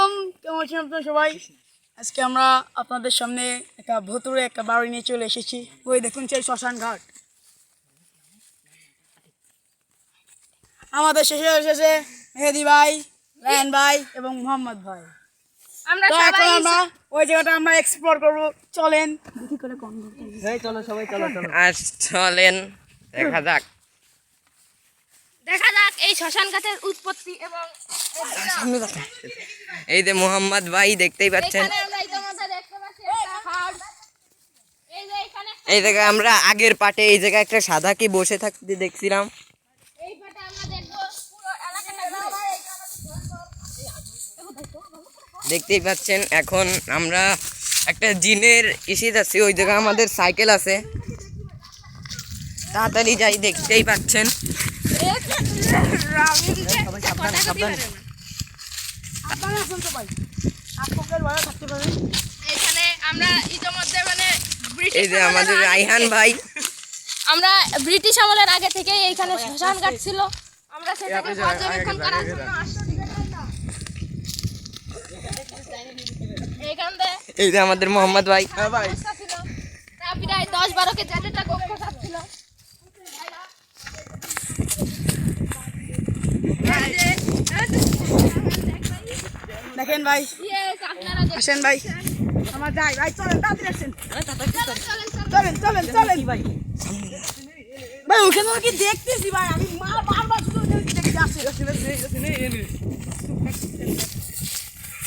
আলাইকুম, কেমন আছেন আপনারা সবাই? আজকে আমরা আপনাদের সামনে একটা ভুতুড়ে একটা বাড়ি নিয়ে চলে এসেছি। ওই দেখুন সেই শ্মশান ঘাট। আমাদের শেষে এসেছে মেহেদি ভাই, রায়হান ভাই এবং মোহাম্মদ ভাই। তো এখন আমরা ওই জায়গাটা আমরা এক্সপ্লোর করবো। চলেন দেখি করে কোন চলো সবাই চলো আর চলেন দেখা যাক এই শ্মশান ঘাটের উৎপত্তি এবং এই যে মোহাম্মদ ভাই দেখতেই পাচ্ছেন। এই জায়গায় আমরা আগের পাটে এই জায়গায় একটা সাদা কি বসে থাকতে দেখছিলাম। দেখতেই পাচ্ছেন এখন আমরা একটা জিনের ইসে যাচ্ছি। ওই জায়গায় আমাদের সাইকেল আছে, তাড়াতাড়ি যাই। দেখতেই পাচ্ছেন এই যে আমাদের রায়হান ভাই। আমরা ব্রিটিশ আমলের আগে থেকে এইখানে শ্মশান ঘাট ছিল, আমরা সেটাকে পর্যবেক্ষণ করার জন্য আসছি। এই যে আমাদের মোহাম্মদ ভাই। প্রায় 10-12 কে যেটা কক্ষ থাকছিল। দেখেন ভাই, আসেন ভাই, আমার যাই ভাই, চলেন তাড়াতাড়ি আসেন। চলেন চলেন চলেন ভাই। ভাই ওখানে কি দেখতেছি ভাই, আমি বারবার শুধু দেখতে আসছি।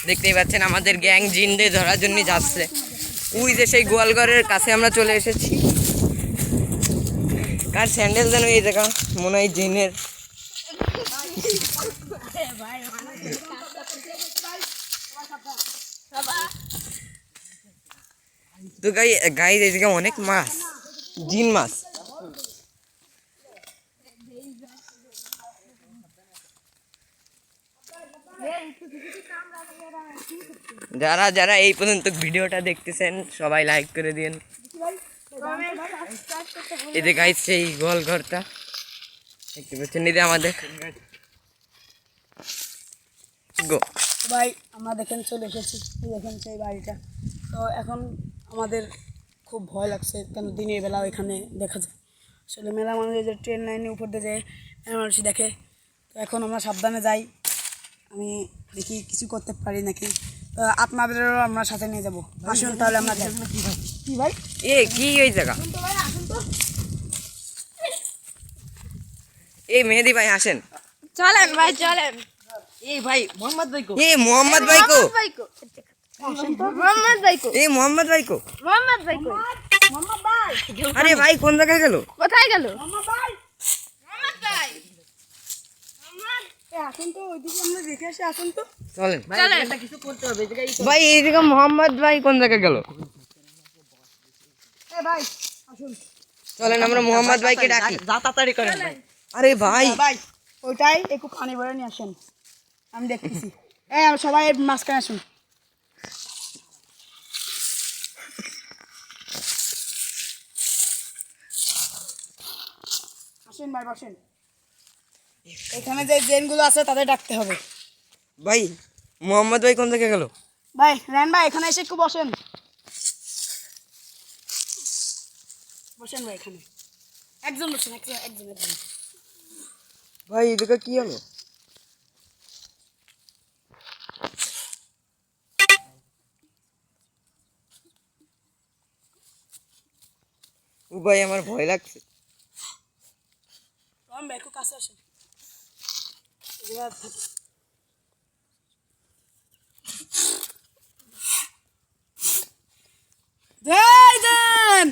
দেখতেই পাচ্ছেন আমাদের গ্যাং জিনদের ধরার জন্য যাচ্ছে। ওই যে সেই গোয়ালঘরের কাছে আমরা চলে এসেছি। কার স্যান্ডেল যেন এই জায়গা মনে হয় জিনের। তো গাই এই জায়গায় অনেক মাছ, জিন মাছ। যারা যারা এই পর্যন্ত ভিডিওটা দেখতেছেন সবাই লাইক করে দিন। এই যে গাইস সেই গোল ঘরটা দেখতে পাচ্ছেন, এই যে আমাদের ভাই আমরা দেখেন চলে এসেছি। দেখেন সেই বাড়িটা। তো এখন আমাদের খুব ভয় লাগছে, কেন দিনের বেলা এখানে দেখা যায় আসলে মেলা মানুষ যে ট্রেন লাইনের উপর দিয়ে যায় মেলা মানুষই দেখে। তো এখন আমরা সাবধানে যাই, আমি দেখি কিছু করতে পারি নাকি। তো আপনাদেরও আমরা সাথে নিয়ে যাবো। আসুন তাহলে আমরা যাই। কি ভাই কি এই জায়গা? এই মেহেদি ভাই আসেন। চলেন ভাই চলেন। এই ভাই মোহাম্মদ ভাই কো? এই মোহাম্মদ ভাই কো? মোহাম্মদ ভাই কো? এই মোহাম্মদ ভাই কো? মোহাম্মদ ভাই কো? মোহাম্মদ ভাই, আরে ভাই কোন জায়গায় গেল? কোথায় গেল? মোহাম্মদ ভাই, মোহাম্মদ ভাই, আসুন তো ওইদিকে আমরা দেখে আসি। আসুন তো চলেন চলেন। ভাই। এই জায়গা মোহাম্মদ ভাই কোন জায়গায় গেল? ভাই আসুন, চলেন আমরা মোহাম্মদ ভাইকে ডাকি। তাড়াতাড়ি করেন ভাই। আরে ভাই ভাই ওইটাই একটু পানি ভরে নিয়ে আসেন, আমি দেখতেছি। সবাই মাঝখানে আসুন। আসেন ভাই, বসেন। এখানে যে জেনগুলো আছে তাদের ডাকতে হবে। ভাই মোহাম্মদ ভাই কোন জায়গায় গেল? ভাই রেন ভাই এখানে এসে একটু বসেন। বসেন ভাই, এখানে একজন বসেন, একজন একজন একজন। ভাই এই জায়গা কি হলো? ও ভাই আমার ভয় লাগছে। রম ভাই একটু কাছে আসেন। জেন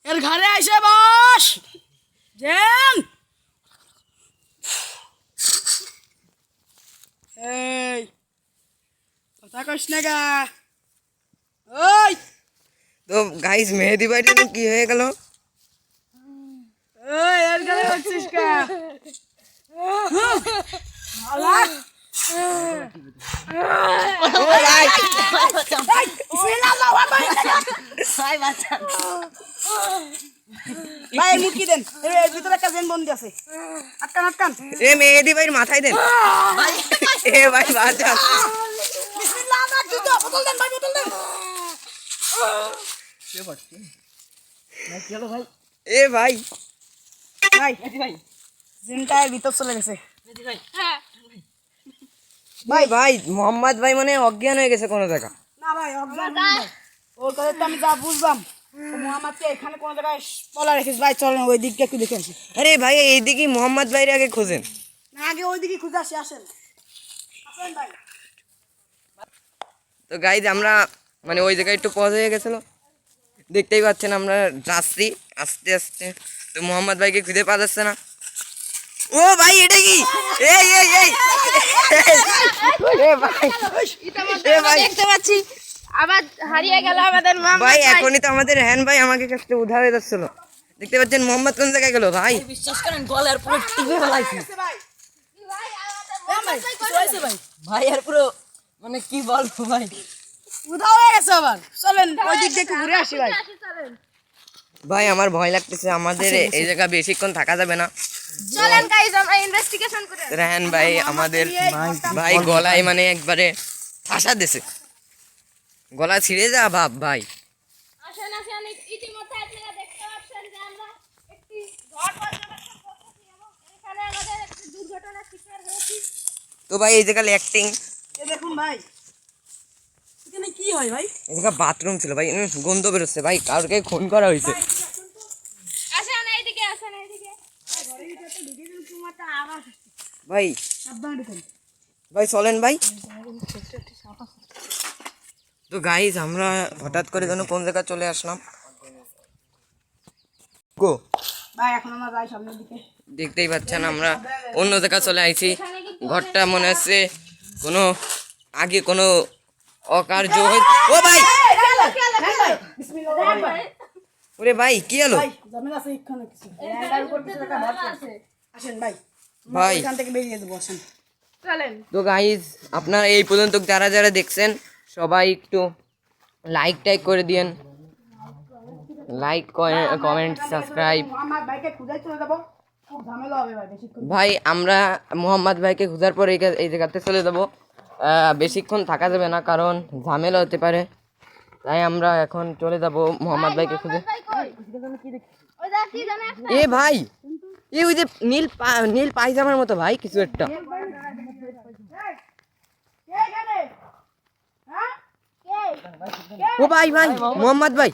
এর ঘরে আইসে বস। জেন এই কথা কইস না গা। ওই তো গাইস মেহেদি ভাইটা তো কি হয়ে গেল? ওই এর ঘরে বসছিস কা? আল্লাহ ভাই মুটকি দেন, এর ভিতরে একটা জেন বন্দি আছে, আটকান আটকান। এ মেহেদি ভাইয়ের মাথায় দেন। এ ভাই বাঁচান। বোতল দেন ভাই, বোতল দেন। এ ভাই ভাই জিনটার ভিতর চলে গেছে। হ্যাঁ ভাই ভাই মোহাম্মদ ভাই মানে অজ্ঞান হয়ে গেছে কোনো জায়গা। না ভাই অজ্ঞান না ভাই, ওর কথা তো আমি যা বুঝলাম ও মোহাম্মদকে এখানে কোনো জায়গায় পলা রেখেছে। ভাই চলেন ওই দিকটা একটু দেখে আসি। আরে ভাই এইদিকে মোহাম্মদ ভাইয়ের আগে খোঁজেন। না আগে ওই দিকে খুঁজে আসি, আসেন আসেন ভাই। তো গাইজ আমরা মানে ওই জায়গায় একটু পজ হয়ে গেছিলো, দেখতেই পাচ্ছেন আমরা যাচ্ছি আস্তে আস্তে। তো মোহাম্মদ ভাইকে খুঁজে পাওয়া যাচ্ছে না। ও ভাই এটা কি? এই এই এই এ ভাই ইতিমধ্যে আমরা দেখতে পাচ্ছি আবার হারিয়ে গেল আমাদের মোহাম্মদ ভাই, ভাই। এখনই তো আমাদের হ্যান ভাই আমাকে কাছ থেকে উধার হয়ে যাচ্ছিল। দেখতে পাচ্ছেন মোহাম্মদ কোন জায়গায় গেল ভাই? বিশ্বাস করেন গলার পুরো টিপে ফেলাইছে ভাই। ভাই আমাদের হ্যাঁ ভাই মোহাম্মদ ভাই কিছু কই হয়েছে ভাই? ভাই আর পুরো মানে কি বলবো ভাই। উধাও হয়ে গেছে আবার। চলেন ওই দিক দিয়ে একটু ঘুরে আসি ভাই। আসি চলেন ভাই আমার ভয় লাগতেছে, আমাদের এই জায়গা বেশিক্ষণ থাকা যাবে না। চলেন গাইস আমরা ইনভেস্টিগেশন করি। রেহান ভাই আমাদের ভাই গলায় মানে একবারে ফাঁসা দিছে, গলা ছিঁড়ে যা ভাব ভাই। আসেন আসেন ইতিমধ্যে আপনারা দেখতে পাচ্ছেন যে আমরা একটি ঘর পর্যবেক্ষণ করতেছি এবং এখানে আমাদের একটি দুর্ঘটনার শিকার হয়েছি। তো ভাই এই জায়গা অ্যাক্টিং, এ দেখুন ভাই এখানে কি হয় ভাই? এই জায়গা বাথরুম ছিল ভাই, গন্ধ বেরোচ্ছে ভাই, কাউকে খুন করা হয়েছে। আসেন এইদিকে আসেন এইদিকে। ঘরের ভিতরে তো ঢুকে গেলে তোমার একটা আওয়াজ আসছে। ভাই সাবধানে ঢুকুন। ভাই চলেন ভাই। তো গাইজ আমরা হঠাৎ করে যেন কোন জায়গায় চলে আসলাম। গো ভাই এখন আমরা যাই সামনের দিকে। দেখতেই পাচ্ছেন আমরা অন্য জায়গায় চলে আইছি। ঘরটা মনে হচ্ছে কোনো আগে কোনো অকার্য ও ভাই, ওরে ভাই কি হলো? ভাই জামেলা আছে এখানে কিছু। এর উপর কিছু একটা ভাব আছে। আসেন ভাই। ভাই এখান থেকে বেরিয়ে দেবো, আসেন। চলেন তো গাইজ আপনারা এই পর্যন্ত যারা যারা দেখছেন সবাই একটু লাইক টাইক করে দিয়েন, লাইক কমেন্ট সাবস্ক্রাইব। আমার বাইকে খুঁজে চলে যাবো, খুব ঝামেলা হবে ভাই বেশিক্ষণ। ভাই আমরা মোহাম্মদ ভাইকে খোঁজার পরে এই জায়গাতে চলে যাবো। বেশিক্ষণ থাকা যাবে না কারণ ঝামেলা হতে পারে, তাই আমরা এখন চলে যাব মোহাম্মদ ভাইকে খুঁজে। ভাই কই ওই দেখ কি জানে একটা এ ভাই এ ওই যে নীল পায়জামার মতো ভাই কিছু একটা। কে এখানে? হ্যাঁ? ও ভাই ভাই মোহাম্মদ ভাই,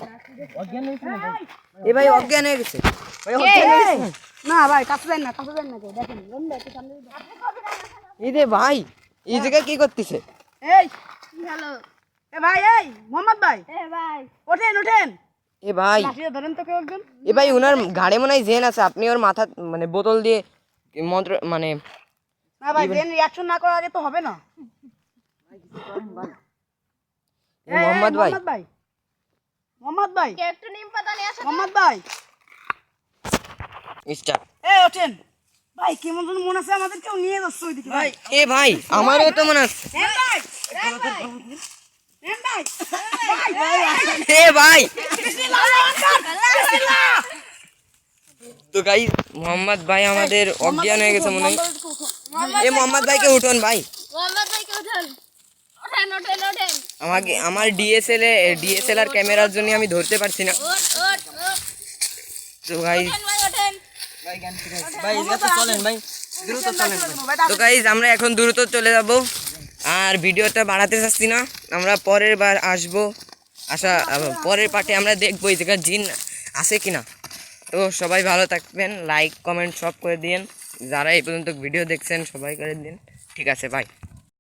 এ ভাই অজ্ঞান হয়ে গেছে ভাই, অজ্ঞান হয়ে গেছে। না ভাই কাছে যান না, কাছে যান না কেউ, দেখেন রুম দেখে সামনে যান। এই রে ভাই এই জায়গায় কি করতেছে? এই কি হলো এ ভাই, এই মোহাম্মদ ভাই এ ভাই ওঠেন ওঠেন। এ ভাই লাঠিটা ধরেন তো কেউ একজন। এ ভাই ওনার ঘাড়ে মনে হয় জেন আছে, আপনি ওর মাথা মানে বোতল দিয়ে মন্ত্র মানে না ভাই দেন রিঅ্যাকশন না করার আগে তো হবে না। এ মোহাম্মদ ভাই মোহাম্মদ ভাই, মোহাম্মদ ভাই, কে একটু নিম পাতা নিয়ে আসেন মানে মোহাম্মদ ভাই স্টার। এই ওঠেন। ভাই কেমন যেন মনে আছে আমাদের কেউ নিয়ে যাচ্ছে ওইদিকে ভাই। এ ভাই আমারও তো মনে আছে। হ্যাঁ ভাই, হ্যাঁ ভাই, হ্যাঁ ভাই, এ ভাই তো গাইস মোহাম্মদ ভাই আমাদের অজ্ঞান হয়ে গেছে মনে হয়। এ মোহাম্মদ ভাইকে উঠুন ভাই, মোহাম্মদ ভাইকে উঠান ওঠেন ওঠেন ওঠেন আমার ডিএসএলআর ক্যামেরার জন্য আমি ধরতে পারছি না। ওঠ ওঠ ওঠ তো গাইস ওঠেন ভাই ওঠেন তো গাইস আমরা এখন দ্রুত চলে যাব, আর ভিডিওটা বাড়াতে চাচ্ছি না, আমরা পরের বার আসবো। পরের পার্টে আমরা দেখবো এই জায়গায় জিন আছে কিনা। তো সবাই ভালো থাকবেন, লাইক কমেন্ট সব করে দিন, যারা এই পর্যন্ত ভিডিও দেখছেন সবাই করে দিন। ঠিক আছে, বাই।